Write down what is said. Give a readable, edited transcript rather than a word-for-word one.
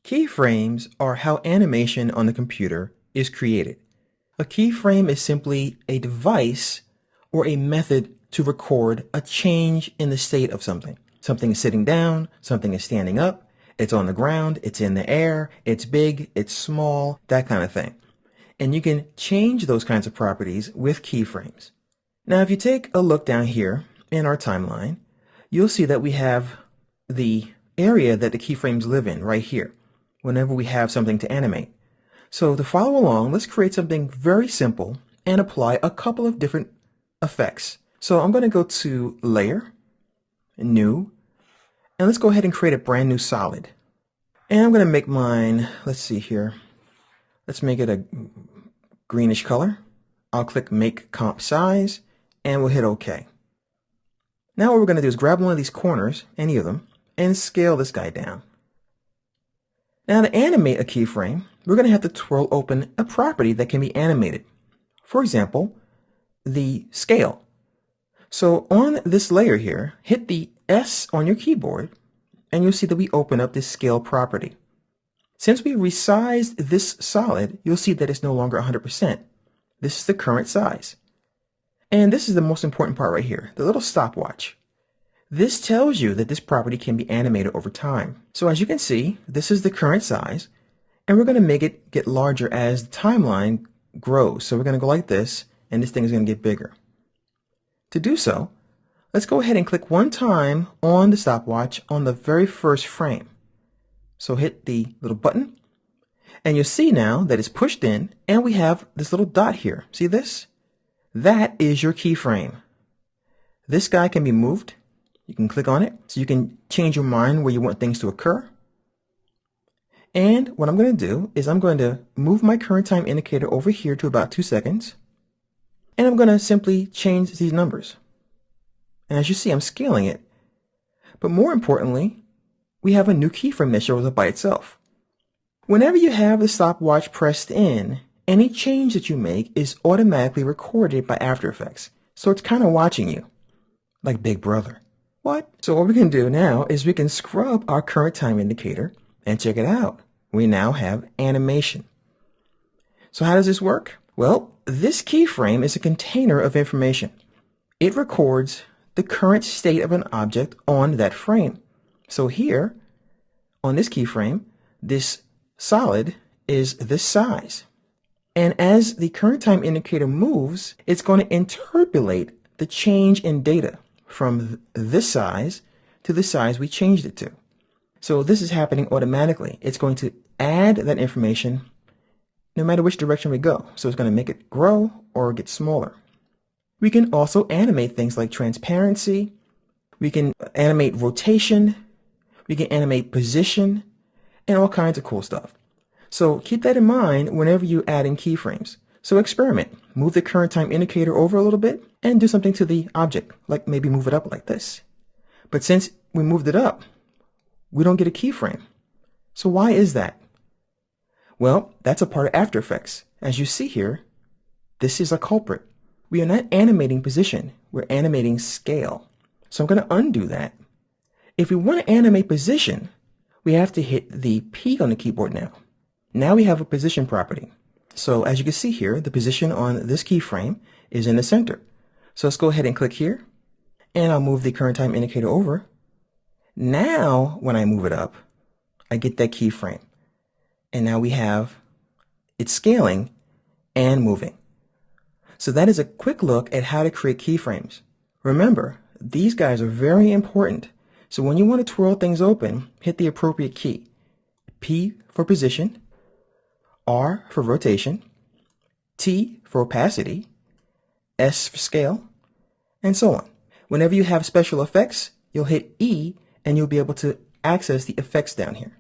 Keyframes are how animation on the computer is created. A keyframe is simply a device or a method to record a change in the state of something. Something is sitting down, something is standing up, it's on the ground, it's in the air, it's big, it's small, that kind of thing. And you can change those kinds of properties with keyframes. Now, if you take a look down here in our timeline, you'll see that we have the area that the keyframes live in right here whenever we have something to animate. So to follow along, let's create something very simple and apply a couple of different effects. So I'm going to go to Layer, New, and let's go ahead and create a brand new solid. And I'm going to make mine, let's see here, let's make it a greenish color. I'll click Make Comp Size, and we'll hit OK. Now what we're going to do is grab one of these corners, any of them, and scale this guy down. Now to animate a keyframe, we're going to have to twirl open a property that can be animated. For example, the scale. So on this layer here, hit the S on your keyboard, and you'll see that we open up this scale property. Since we resized this solid, you'll see that it's no longer 100%. This is the current size. And this is the most important part right here, the little stopwatch. This tells you that this property can be animated over time. So as you can see, this is the current size, and we're going to make it get larger as the timeline grows. So we're going to go like this, and this thing is going to get bigger. To do so, let's go ahead and click one time on the stopwatch on the very first frame. So hit the little button, and you'll see now that it's pushed in, and we have this little dot here. See this? That is your keyframe. This guy can be moved. You can click on it, so you can change your mind where you want things to occur. And what I'm going to do is I'm going to move my current time indicator over here to about 2 seconds. And I'm going to simply change these numbers. And as you see, I'm scaling it. But more importantly, we have a new keyframe that shows up by itself. Whenever you have the stopwatch pressed in, any change that you make is automatically recorded by After Effects. So it's kind of watching you, like Big Brother. What? So what we can do now is we can scrub our current time indicator and check it out. We now have animation. So how does this work? Well, this keyframe is a container of information. It records the current state of an object on that frame. So here, on this keyframe, this solid is this size. And as the current time indicator moves, it's going to interpolate the change in data from this size to the size we changed it to. So this is happening automatically. It's going to add that information no matter which direction we go. So it's going to make it grow or get smaller. We can also animate things like transparency. We can animate rotation. We can animate position and all kinds of cool stuff. So keep that in mind whenever you add in keyframes. So experiment. Move the current time indicator over a little bit and do something to the object, like maybe move it up like this. But since we moved it up, we don't get a keyframe. So why is that? Well, that's a part of After Effects. As you see here, this is a culprit. We are not animating position, we're animating scale. So I'm going to undo that. If we want to animate position, we have to hit the P on the keyboard now. Now we have a position property. So as you can see here, the position on this keyframe is in the center. So let's go ahead and click here, and I'll move the current time indicator over. Now, when I move it up, I get that keyframe. And now we have it scaling and moving. So that is a quick look at how to create keyframes. Remember, these guys are very important. So when you want to twirl things open, hit the appropriate key. P for position, R for rotation, T for opacity, S for scale, and so on. Whenever you have special effects, you'll hit E and you'll be able to access the effects down here.